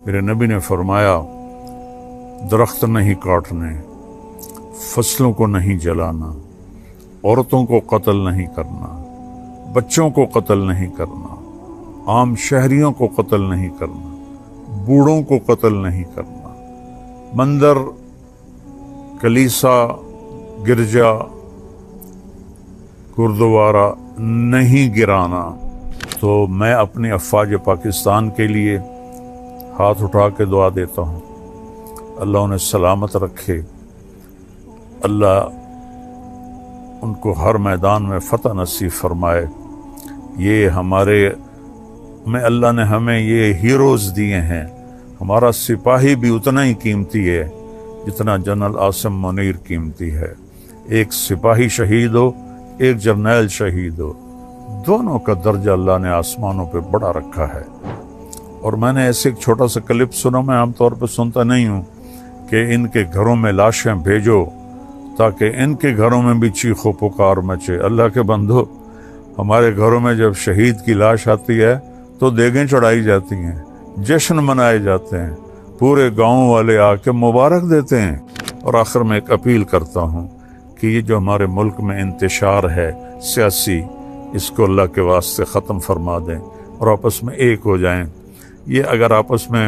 میرے نبی نے فرمایا درخت نہیں کاٹنے، فصلوں کو نہیں جلانا، عورتوں کو قتل نہیں کرنا، بچوں کو قتل نہیں کرنا، عام شہریوں کو قتل نہیں کرنا، بوڑھوں کو قتل نہیں کرنا، مندر، کلیسا، گرجا، گردوارہ نہیں گرانا۔ تو میں اپنی افواج پاکستان کے لیے ہاتھ اٹھا کے دعا دیتا ہوں، اللہ انہیں سلامت رکھے، اللہ ان کو ہر میدان میں فتح نصیب فرمائے۔ یہ اللہ نے ہمیں یہ ہیروز دیے ہیں۔ ہمارا سپاہی بھی اتنا ہی قیمتی ہے جتنا جنرل عاصم منیر قیمتی ہے۔ ایک سپاہی شہید ہو، ایک جرنیل شہید ہو، دونوں کا درجہ اللہ نے آسمانوں پہ بڑا رکھا ہے۔ اور میں نے ایسے ایک چھوٹا سا کلپ سنا، میں عام طور پہ سنتا نہیں ہوں، کہ ان کے گھروں میں لاشیں بھیجو تاکہ ان کے گھروں میں بھی چیخ و پکار مچے۔ اللہ کے بندو، ہمارے گھروں میں جب شہید کی لاش آتی ہے تو دیگیں چڑھائی جاتی ہیں، جشن منائے جاتے ہیں، پورے گاؤں والے آ کے مبارک دیتے ہیں۔ اور آخر میں ایک اپیل کرتا ہوں کہ یہ جو ہمارے ملک میں انتشار ہے سیاسی، اس کو اللہ کے واسطے ختم فرما دیں اور آپس میں ایک ہو جائیں۔ یہ اگر آپس میں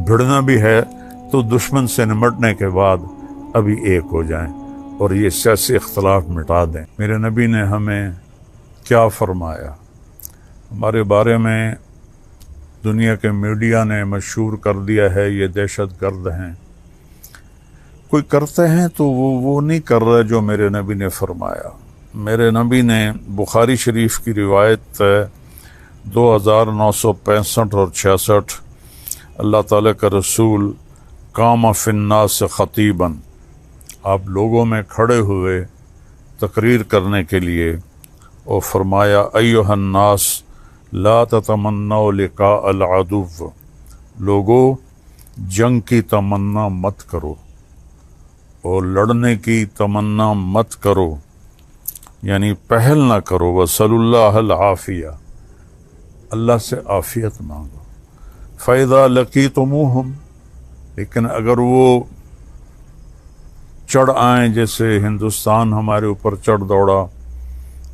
بھڑنا بھی ہے تو دشمن سے نمٹنے کے بعد ابھی ایک ہو جائیں اور یہ سیاسی اختلاف مٹا دیں۔ میرے نبی نے ہمیں کیا فرمایا؟ ہمارے بارے میں دنیا کے میڈیا نے مشہور کر دیا ہے یہ دہشت گرد ہیں۔ کوئی کرتے ہیں تو وہ نہیں کر رہا جو میرے نبی نے فرمایا۔ میرے نبی نے بخاری شریف کی روایت 2965 اور 66، اللہ تعالیٰ کا رسول قام فی الناس خطیباً، آپ لوگوں میں کھڑے ہوئے تقریر کرنے کے لیے، اور فرمایا ایھا الناس لا تتمنوا لقاء العدو، لوگو جنگ کی تمنا مت کرو اور لڑنے کی تمنا مت کرو، یعنی پہل نہ کرو۔ وصلی اللہ العافیہ، اللہ سے عافیت مانگو۔ فَإِذَا لَقِيتُمُوهُمْ، لیکن اگر وہ چڑھ آئیں، جیسے ہندوستان ہمارے اوپر چڑھ دوڑا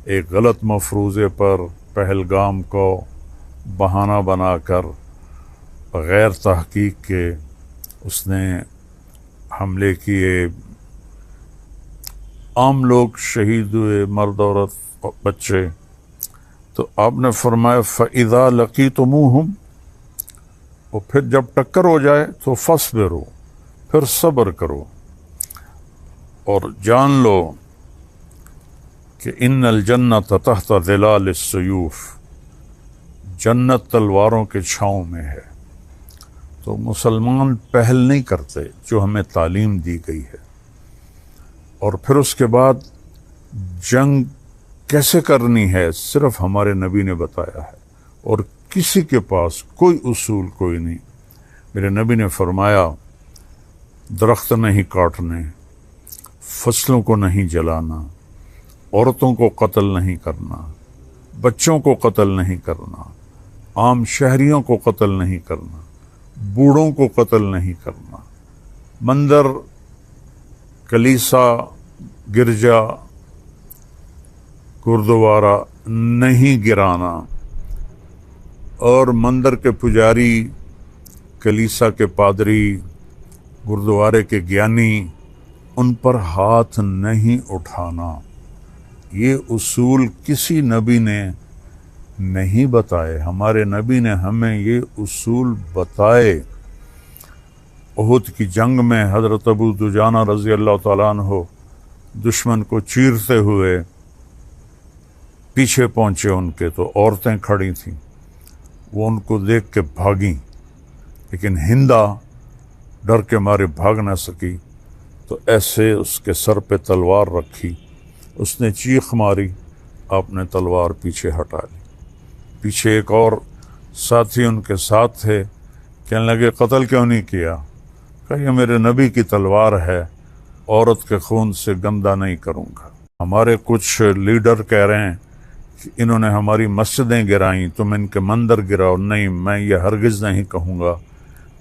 ایک غلط مفروضے پر، پہلگام کو بہانہ بنا کر بغیر تحقیق کے اس نے حملے کیے، عام لوگ شہید ہوئے، مرد عورت بچے، تو آپ نے فرمایا فَإِذَا لَقِيتُمُوهُمْ، اور پھر جب ٹکر ہو جائے تو فَاصْبِرُوا، پھر صبر کرو، اور جان لو کہ ان الجنۃ تحت ظلال السیوف، جنت تلواروں کے چھاؤں میں ہے۔ تو مسلمان پہل نہیں کرتے جو ہمیں تعلیم دی گئی ہے۔ اور پھر اس کے بعد جنگ کیسے کرنی ہے صرف ہمارے نبی نے بتایا ہے، اور کسی کے پاس کوئی اصول کوئی نہیں۔ میرے نبی نے فرمایا درخت نہیں کاٹنے، فصلوں کو نہیں جلانا، عورتوں کو قتل نہیں کرنا، بچوں کو قتل نہیں کرنا، عام شہریوں کو قتل نہیں کرنا، بوڑھوں کو قتل نہیں کرنا، مندر، کلیسا، گرجا، گردوارہ نہیں گرانا، اور مندر کے پجاری، کلیسا کے پادری، گردوارے کے گیانی، ان پر ہاتھ نہیں اٹھانا۔ یہ اصول کسی نبی نے نہیں بتائے، ہمارے نبی نے ہمیں یہ اصول بتائے۔ احد کی جنگ میں حضرت ابو دجانہ رضی اللہ تعالیٰ عنہ دشمن کو چیرتے ہوئے پیچھے پہنچے ان کے، تو عورتیں کھڑی تھیں، وہ ان کو دیکھ کے بھاگیں، لیکن ہندا ڈر کے مارے بھاگ نہ سکی، تو ایسے اس کے سر پہ تلوار رکھی، اس نے چیخ ماری، آپ نے تلوار پیچھے ہٹا لی۔ پیچھے ایک اور ساتھی ان کے ساتھ تھے، کہنے لگے قتل کیوں نہیں کیا؟ کہ یہ میرے نبی کی تلوار ہے، عورت کے خون سے گندہ نہیں کروں گا۔ ہمارے کچھ لیڈر کہہ رہے ہیں کہ انہوں نے ہماری مسجدیں گرائیں، تم ان کے مندر گراؤ۔ نہیں، میں یہ ہرگز نہیں کہوں گا۔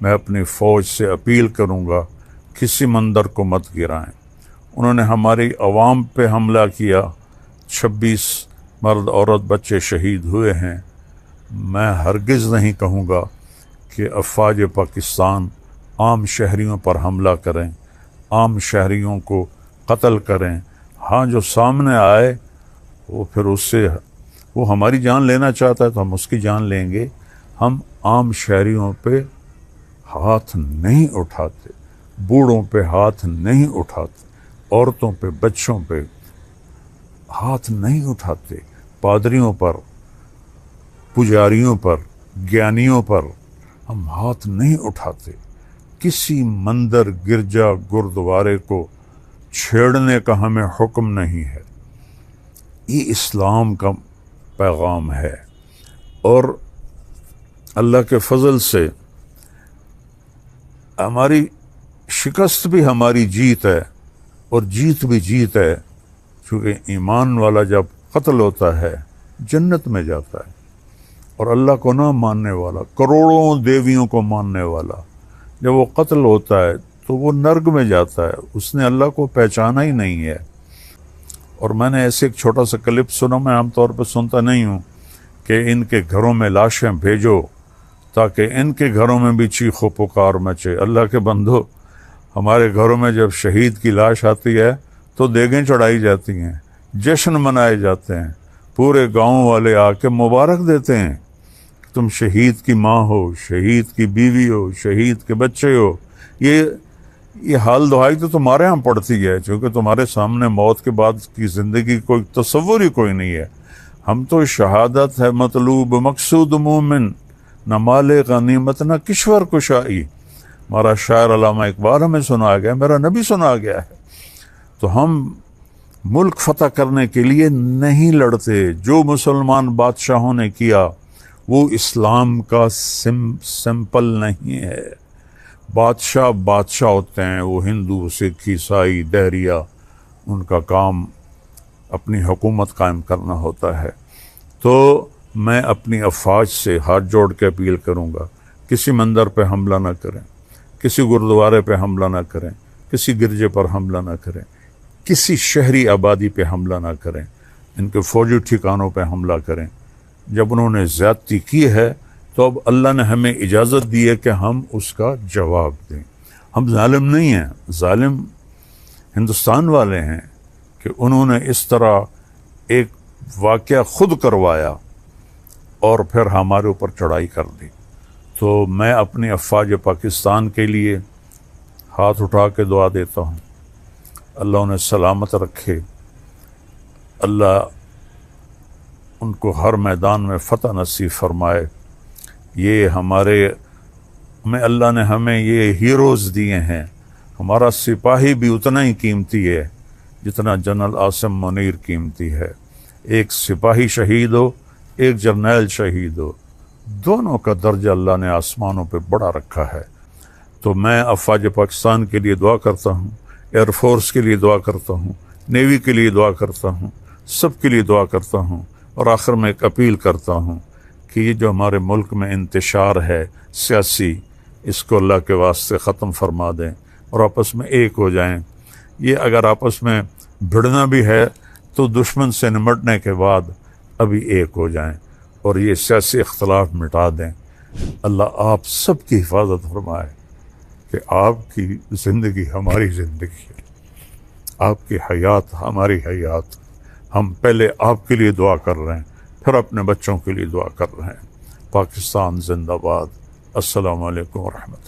میں اپنی فوج سے اپیل کروں گا کسی مندر کو مت گرائیں۔ انہوں نے ہماری عوام پہ حملہ کیا، 26 مرد عورت بچے شہید ہوئے ہیں۔ میں ہرگز نہیں کہوں گا کہ افواج پاکستان عام شہریوں پر حملہ کریں، عام شہریوں کو قتل کریں۔ ہاں جو سامنے آئے وہ پھر اس سے وہ ہماری جان لینا چاہتا ہے تو ہم اس کی جان لیں گے۔ ہم عام شہریوں پہ ہاتھ نہیں اٹھاتے، بوڑھوں پہ ہاتھ نہیں اٹھاتے، عورتوں پہ بچوں پہ ہاتھ نہیں اٹھاتے، پادریوں پر، پجاریوں پر، گیانیوں پر ہم ہاتھ نہیں اٹھاتے۔ کسی مندر، گرجا، گردوارے کو چھیڑنے کا ہمیں حکم نہیں ہے۔ یہ اسلام کا پیغام ہے، اور اللہ کے فضل سے ہماری شکست بھی ہماری جیت ہے، اور جیت بھی جیت ہے، چونکہ ایمان والا جب قتل ہوتا ہے جنت میں جاتا ہے، اور اللہ کو نہ ماننے والا، کروڑوں دیویوں کو ماننے والا جب وہ قتل ہوتا ہے تو وہ نرگ میں جاتا ہے، اس نے اللہ کو پہچانا ہی نہیں ہے۔ اور میں نے ایسے ایک چھوٹا سا کلپ سنا، میں عام طور پہ سنتا نہیں ہوں، کہ ان کے گھروں میں لاشیں بھیجو تاکہ ان کے گھروں میں بھی چیخ و پکار مچے۔ اللہ کے بندو، ہمارے گھروں میں جب شہید کی لاش آتی ہے تو دیگیں چڑھائی جاتی ہیں، جشن منائے جاتے ہیں، پورے گاؤں والے آ کے مبارک دیتے ہیں، تم شہید کی ماں ہو، شہید کی بیوی ہو، شہید کے بچے ہو۔ یہ حال دعائی تو تمہارے ہاں پڑتی ہے، چونکہ تمہارے سامنے موت کے بعد کی زندگی کوئی تصور ہی کوئی نہیں ہے۔ ہم تو شہادت ہے مطلوب مقصود مومن، نہ مال غنیمت نہ کشور کشائی۔ ہمارا شاعر علامہ اقبال ہمیں سنا گیا، میرا نبی سنا گیا ہے۔ تو ہم ملک فتح کرنے کے لیے نہیں لڑتے۔ جو مسلمان بادشاہوں نے کیا وہ اسلام کا سمپل نہیں ہے۔ بادشاہ ہوتے ہیں، وہ ہندو، سکھ، عیسائی، دہریہ، ان کا کام اپنی حکومت قائم کرنا ہوتا ہے۔ تو میں اپنی افواج سے ہاتھ جوڑ کے اپیل کروں گا، کسی مندر پہ حملہ نہ کریں، کسی گردوارے پہ حملہ نہ کریں، کسی گرجے پر حملہ نہ کریں، کسی شہری آبادی پہ حملہ نہ کریں، ان کے فوجی ٹھکانوں پہ حملہ کریں۔ جب انہوں نے زیادتی کی ہے تو اب اللہ نے ہمیں اجازت دی ہے کہ ہم اس کا جواب دیں۔ ہم ظالم نہیں ہیں، ظالم ہندوستان والے ہیں کہ انہوں نے اس طرح ایک واقعہ خود کروایا اور پھر ہمارے اوپر چڑھائی کر دی۔ تو میں اپنی افواج پاکستان کے لیے ہاتھ اٹھا کے دعا دیتا ہوں، اللہ انہیں سلامت رکھے، اللہ ان کو ہر میدان میں فتح نصیب فرمائے۔ یہ اللہ نے ہمیں یہ ہیروز دیے ہیں۔ ہمارا سپاہی بھی اتنا ہی قیمتی ہے جتنا جنرل عاصم منیر قیمتی ہے۔ ایک سپاہی شہید ہو، ایک جرنیل شہید ہو، دونوں کا درجہ اللہ نے آسمانوں پہ بڑا رکھا ہے۔ تو میں افواج پاکستان کے لیے دعا کرتا ہوں، ایئر فورس کے لیے دعا کرتا ہوں، نیوی کے لیے دعا کرتا ہوں، سب کے لیے دعا کرتا ہوں، اور آخر میں ایک اپیل کرتا ہوں کہ یہ جو ہمارے ملک میں انتشار ہے سیاسی، اس کو اللہ کے واسطے ختم فرما دیں اور آپس میں ایک ہو جائیں۔ یہ اگر آپس میں بھڑنا بھی ہے تو دشمن سے نمٹنے کے بعد ابھی ایک ہو جائیں اور یہ سیاسی اختلاف مٹا دیں۔ اللہ آپ سب کی حفاظت فرمائے کہ آپ کی زندگی ہماری زندگی ہے، آپ کی حیات ہماری حیات۔ ہم پہلے آپ کے لیے دعا کر رہے ہیں، پھر اپنے بچوں کے لیے دعا کر رہے ہیں۔ پاکستان زندہ باد۔ السلام علیکم ورحمۃ اللہ۔